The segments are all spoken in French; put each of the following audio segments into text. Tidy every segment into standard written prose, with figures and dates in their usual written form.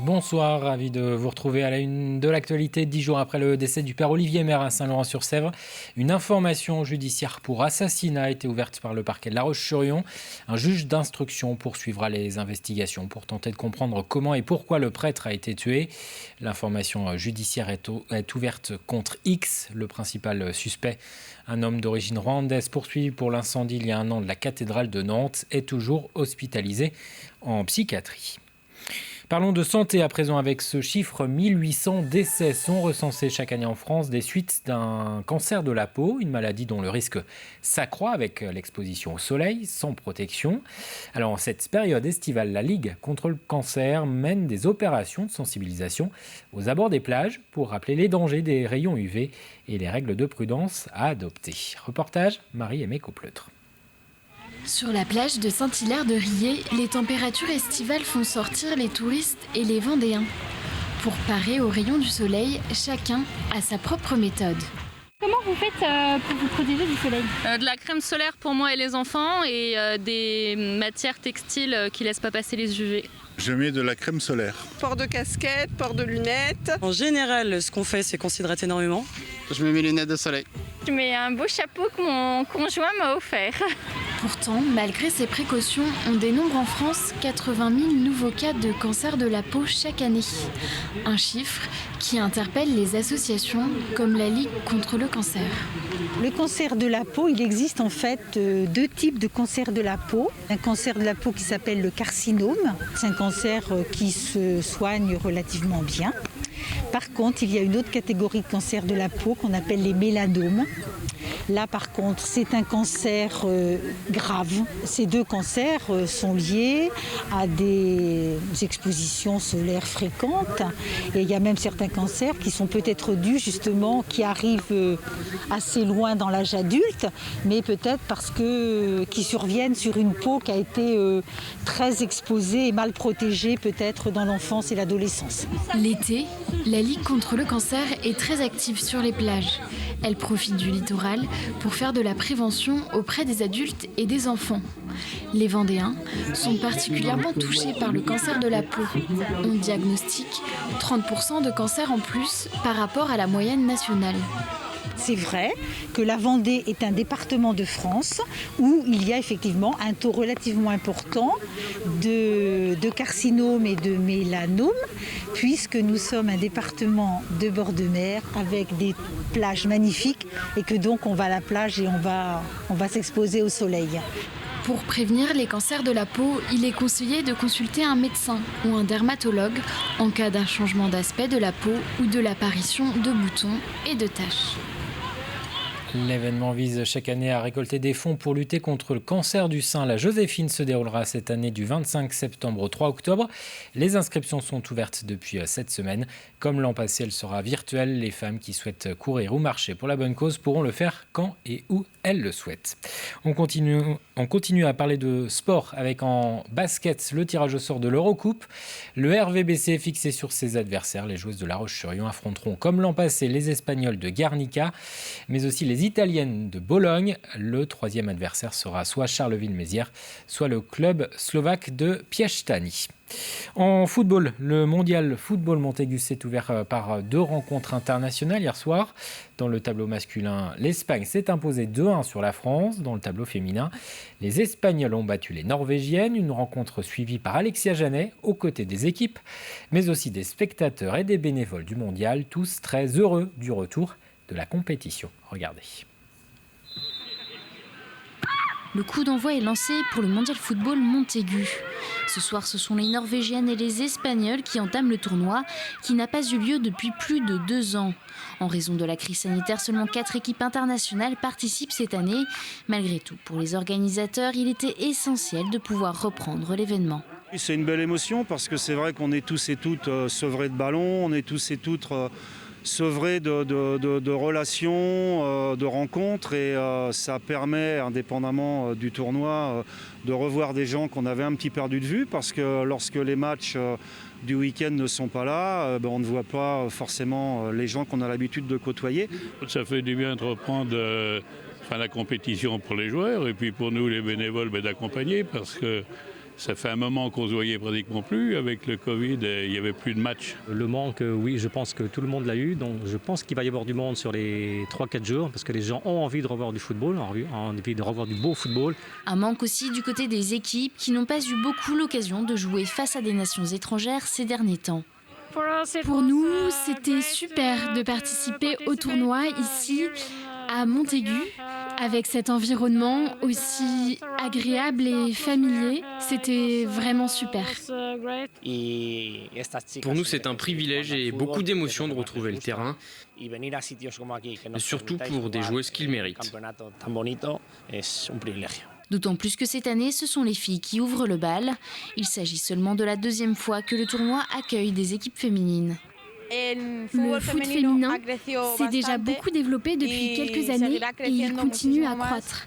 Bonsoir, ravi de vous retrouver à la une de l'actualité, 10 jours après le décès du père Olivier Maire à Saint-Laurent-sur-Sèvre. Une information judiciaire pour assassinat a été ouverte par le parquet de La Roche-sur-Yon. Un juge d'instruction poursuivra les investigations pour tenter de comprendre comment et pourquoi le prêtre a été tué. L'information judiciaire est ouverte contre X, le principal suspect. Un homme d'origine rwandaise poursuivi pour l'incendie il y a un an de la cathédrale de Nantes est toujours hospitalisé en psychiatrie. Parlons de santé à présent avec ce chiffre. 1800 décès sont recensés chaque année en France des suites d'un cancer de la peau, une maladie dont le risque s'accroît avec l'exposition au soleil sans protection. Alors en cette période estivale, la Ligue contre le cancer mène des opérations de sensibilisation aux abords des plages pour rappeler les dangers des rayons UV et les règles de prudence à adopter. Reportage Marie-Aimée Coppleutre. Sur la plage de Saint-Hilaire-de-Riez, les températures estivales font sortir les touristes et les Vendéens. Pour parer aux rayons du soleil, chacun a sa propre méthode. Comment vous faites pour vous protéger du soleil ? De la crème solaire pour moi et les enfants et des matières textiles qui ne laissent pas passer les UV. Je mets de la crème solaire. Port de casquette, port de lunettes. En général, ce qu'on fait, c'est qu'on s'hydrate énormément. Je mets mes lunettes de soleil. Je mets un beau chapeau que mon conjoint m'a offert. Pourtant, malgré ces précautions, on dénombre en France 80 000 nouveaux cas de cancer de la peau chaque année. Un chiffre qui interpelle les associations comme la Ligue contre le cancer. Le cancer de la peau, il existe en fait deux types de cancer de la peau. Un cancer de la peau qui s'appelle le carcinome. C'est un cancer qui se soigne relativement bien. Par contre, il y a une autre catégorie de cancer de la peau qu'on appelle les mélanomes. Là, par contre, c'est un cancer grave. Ces deux cancers sont liés à des expositions solaires fréquentes. Et il y a même certains cancers qui sont peut-être dus justement, qui arrivent assez loin dans l'âge adulte, mais peut-être parce que qui surviennent sur une peau qui a été très exposée et mal protégée peut-être dans l'enfance et l'adolescence. L'été, la Ligue contre le cancer est très active sur les plages. Elle profite du littoral pour faire de la prévention auprès des adultes et des enfants. Les Vendéens sont particulièrement touchés par le cancer de la peau. On diagnostique 30% de cancer en plus par rapport à la moyenne nationale. C'est vrai que la Vendée est un département de France où il y a effectivement un taux relativement important de carcinome et de mélanome, puisque nous sommes un département de bord de mer avec des plages magnifiques et que donc on va à la plage et on va s'exposer au soleil. Pour prévenir les cancers de la peau, il est conseillé de consulter un médecin ou un dermatologue en cas d'un changement d'aspect de la peau ou de l'apparition de boutons et de taches. L'événement vise chaque année à récolter des fonds pour lutter contre le cancer du sein. La Joséphine se déroulera cette année du 25 septembre au 3 octobre. Les inscriptions sont ouvertes depuis cette semaine. Comme l'an passé, elle sera virtuelle. Les femmes qui souhaitent courir ou marcher pour la bonne cause pourront le faire quand et où elles le souhaitent. On continue à parler de sport avec en basket le tirage au sort de l'Eurocoupe. Le RVBC est fixé sur ses adversaires. Les joueuses de La Roche-sur-Yon affronteront comme l'an passé les Espagnols de Guernica, mais aussi les Italiennes de Bologne. Le troisième adversaire sera soit Charleville-Mézières, soit le club slovaque de Piešťany. En football, le mondial football Montaigu s'est ouvert par 2 rencontres internationales hier soir. Dans le tableau masculin, l'Espagne s'est imposée 2-1 sur la France. Dans le tableau féminin, les Espagnols ont battu les Norvégiennes. Une rencontre suivie par Alexia Janet aux côtés des équipes, mais aussi des spectateurs et des bénévoles du mondial, tous très heureux du retour de la compétition. Regardez. Le coup d'envoi est lancé pour le mondial football Montaigu. Ce soir, ce sont les Norvégiennes et les Espagnols qui entament le tournoi, qui n'a pas eu lieu depuis plus de 2 ans. En raison de la crise sanitaire, seulement 4 équipes internationales participent cette année. Malgré tout, pour les organisateurs, il était essentiel de pouvoir reprendre l'événement. C'est une belle émotion parce que c'est vrai qu'on est tous et toutes sevrés de ballons, on est tous et toutes sevrés de relations, de rencontres et ça permet, indépendamment du tournoi, de revoir des gens qu'on avait un petit perdu de vue parce que lorsque les matchs du week-end ne sont pas là, on ne voit pas forcément les gens qu'on a l'habitude de côtoyer. Ça fait du bien de reprendre la compétition pour les joueurs et puis pour nous les bénévoles d'accompagner parce que Ça fait un moment qu'on ne se voyait pratiquement plus. Avec le Covid, il n'y avait plus de matchs. Le manque, oui, je pense que tout le monde l'a eu. Donc je pense qu'il va y avoir du monde sur les 3-4 jours parce que les gens ont envie de revoir du football, ont envie de revoir du beau football. Un manque aussi du côté des équipes qui n'ont pas eu beaucoup l'occasion de jouer face à des nations étrangères ces derniers temps. Pour nous, c'était super de participer au tournoi ici à Montaigu, avec cet environnement aussi agréable et familier. C'était vraiment super. Pour nous, c'est un privilège et beaucoup d'émotions de retrouver le terrain, surtout pour des joueuses qui le méritent. D'autant plus que cette année, ce sont les filles qui ouvrent le bal. Il s'agit seulement de la 2e fois que le tournoi accueille des équipes féminines. Le foot féminin s'est déjà beaucoup développé depuis quelques années et il continue à croître.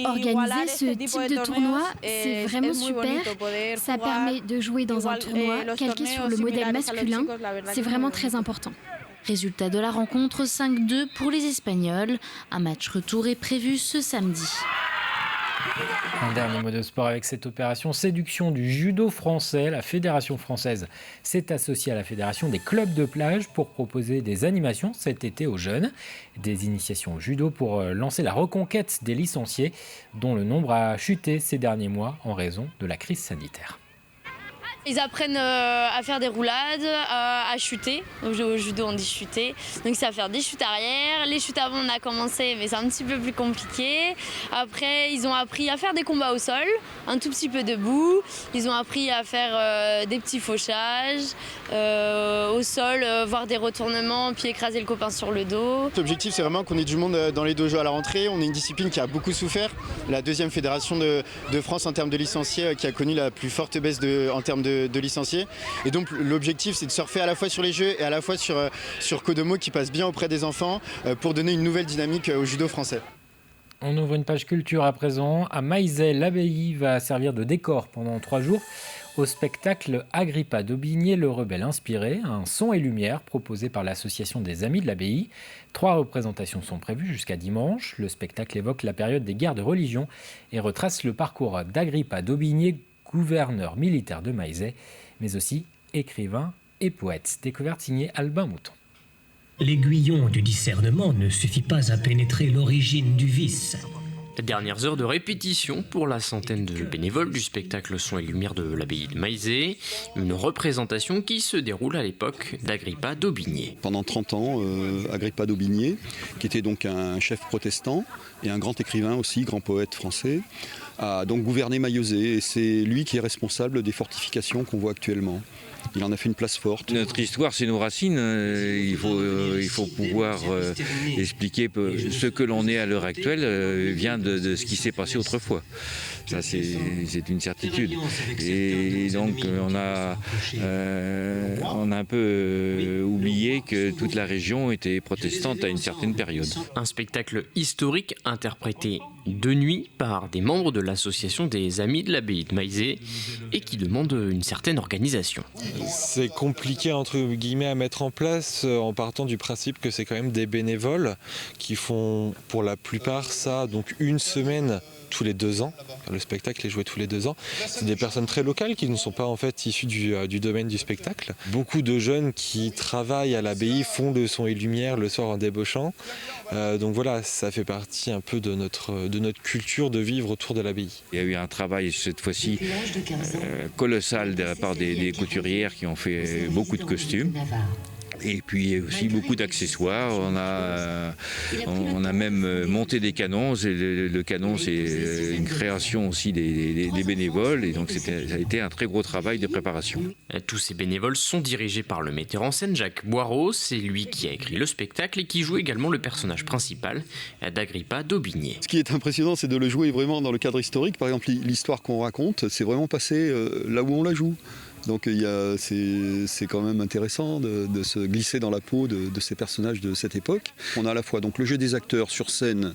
Organiser ce type de tournoi, c'est vraiment super. Ça permet de jouer dans un tournoi calqué sur le modèle masculin. C'est vraiment très important. Résultat de la rencontre, 5-2 pour les Espagnols. Un match retour est prévu ce samedi. Un dernier mot de sport avec cette opération séduction du judo français. La Fédération française s'est associée à la Fédération des clubs de plage pour proposer des animations cet été aux jeunes. Des initiations au judo pour lancer la reconquête des licenciés dont le nombre a chuté ces derniers mois en raison de la crise sanitaire. Ils apprennent à faire des roulades, à chuter. Au judo, on dit chuter. Donc, c'est à faire des chutes arrière. Les chutes avant, on a commencé, mais c'est un petit peu plus compliqué. Après, ils ont appris à faire des combats au sol, un tout petit peu debout. Ils ont appris à faire des petits fauchages au sol, voir des retournements, puis écraser le copain sur le dos. L'objectif, c'est vraiment qu'on ait du monde dans les dojos à la rentrée. On est une discipline qui a beaucoup souffert. La 2e fédération de France en termes de licenciés qui a connu la plus forte baisse en termes de licenciés. Et donc l'objectif, c'est de surfer à la fois sur les jeux et à la fois sur Kodomo qui passe bien auprès des enfants pour donner une nouvelle dynamique au judo français. On ouvre une page culture à présent. À Maizet, l'abbaye va servir de décor pendant 3 jours au spectacle Agrippa d'Aubigné, le rebelle inspiré, un son et lumière proposé par l'association des Amis de l'Abbaye. 3 représentations sont prévues jusqu'à dimanche. Le spectacle évoque la période des guerres de religion et retrace le parcours d'Agrippa d'Aubigné, gouverneur militaire de Maizet, mais aussi écrivain et poète. Découverte signée Albin Mouton. L'aiguillon du discernement ne suffit pas à pénétrer l'origine du vice. Dernières heures de répétition pour la centaine de bénévoles du spectacle Son et Lumière de l'abbaye de Maizet, une représentation qui se déroule à l'époque d'Agrippa d'Aubigné. Pendant 30 ans, Agrippa d'Aubigné, qui était donc un chef protestant et un grand écrivain aussi, grand poète français, a donc gouverné Maillezais et c'est lui qui est responsable des fortifications qu'on voit actuellement. Il en a fait une place forte. Notre histoire, c'est nos racines. Il faut pouvoir expliquer ce que l'on est à l'heure actuelle vient de ce qui s'est passé autrefois. Ça, c'est une certitude. Et donc, on a un peu oublié que toute la région était protestante à une certaine période. Un spectacle historique interprété de nuit par des membres de l'association des Amis de l'abbaye de Maizet et qui demande une certaine organisation. C'est compliqué entre guillemets à mettre en place en partant du principe que c'est quand même des bénévoles qui font pour la plupart ça, donc une semaine tous les 2 ans. Le spectacle est joué tous les 2 ans. C'est des personnes très locales qui ne sont pas en fait issues du domaine du spectacle. Beaucoup de jeunes qui travaillent à l'abbaye font le son et lumière le soir en débauchant. Donc voilà, ça fait partie un peu de notre culture de vivre autour de l'abbaye. Il y a eu un travail cette fois-ci colossal de la part des couturières qui ont fait beaucoup de costumes. Et puis aussi beaucoup d'accessoires. On a même monté des canons. Le canon, c'est une création aussi des bénévoles. Et donc ça a été un très gros travail de préparation. Tous ces bénévoles sont dirigés par le metteur en scène Jacques Boireau. C'est lui qui a écrit le spectacle et qui joue également le personnage principal d'Agrippa d'Aubigné. Ce qui est impressionnant, c'est de le jouer vraiment dans le cadre historique. Par exemple, l'histoire qu'on raconte, c'est vraiment passé là où on la joue. Donc c'est quand même intéressant de se glisser dans la peau de ces personnages de cette époque. On a à la fois donc le jeu des acteurs sur scène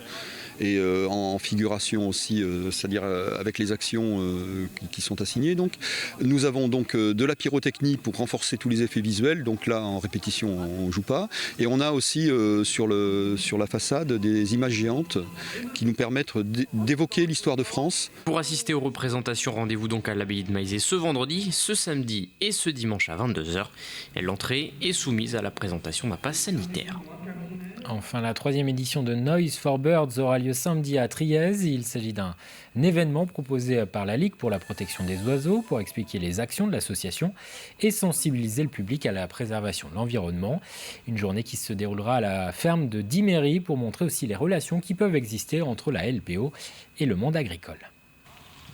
et en figuration aussi, c'est-à-dire avec les actions qui sont assignées. Donc, nous avons donc de la pyrotechnie pour renforcer tous les effets visuels. Donc là, en répétition, on ne joue pas. Et on a aussi sur la façade des images géantes qui nous permettent d'évoquer l'histoire de France. Pour assister aux représentations, rendez-vous donc à l'abbaye de Maillezais ce vendredi, ce samedi et ce dimanche à 22h. L'entrée est soumise à la présentation d'un pass sanitaire. Enfin, la 3e édition de Noise for Birds aura lieu samedi à Trièze. Il s'agit d'un événement proposé par la Ligue pour la protection des oiseaux pour expliquer les actions de l'association et sensibiliser le public à la préservation de l'environnement. Une journée qui se déroulera à la ferme de Dimery pour montrer aussi les relations qui peuvent exister entre la LPO et le monde agricole.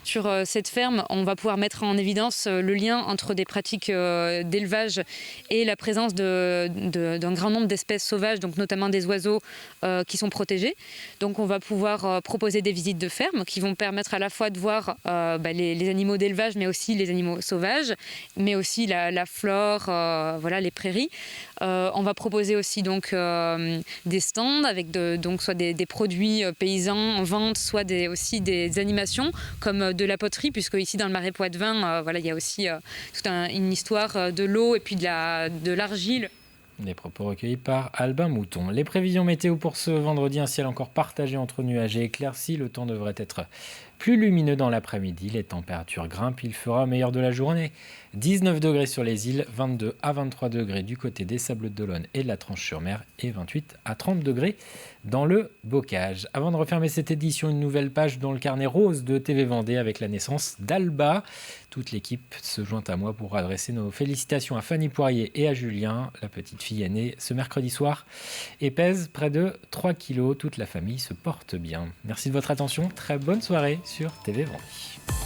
Sur cette ferme, on va pouvoir mettre en évidence le lien entre des pratiques d'élevage et la présence d'un grand nombre d'espèces sauvages, donc notamment des oiseaux qui sont protégés. Donc on va pouvoir proposer des visites de ferme qui vont permettre à la fois de voir les animaux d'élevage, mais aussi les animaux sauvages, mais aussi la flore, les prairies. On va proposer aussi donc des stands avec donc soit des produits paysans en vente, soit aussi des animations comme de la poterie, puisque ici dans le Marais Poitevin, il y a aussi toute une histoire de l'eau et puis de l'argile. Des propos recueillis par Albin Mouton. Les prévisions météo pour ce vendredi, un ciel encore partagé entre nuages et éclaircies. Le temps devrait être plus lumineux dans l'après-midi. Les températures grimpent, il fera meilleur de la journée. 19 degrés sur les îles, 22 à 23 degrés du côté des Sables-d'Olonne et de la Tranche-sur-Mer et 28 à 30 degrés dans le Bocage. Avant de refermer cette édition, une nouvelle page dans le carnet rose de TV Vendée avec la naissance d'Alba. Toute l'équipe se joint à moi pour adresser nos félicitations à Fanny Poirier et à Julien. La petite fille est née ce mercredi soir et pèse près de 3 kilos. Toute la famille se porte bien. Merci de votre attention. Très bonne soirée sur TV Vendée.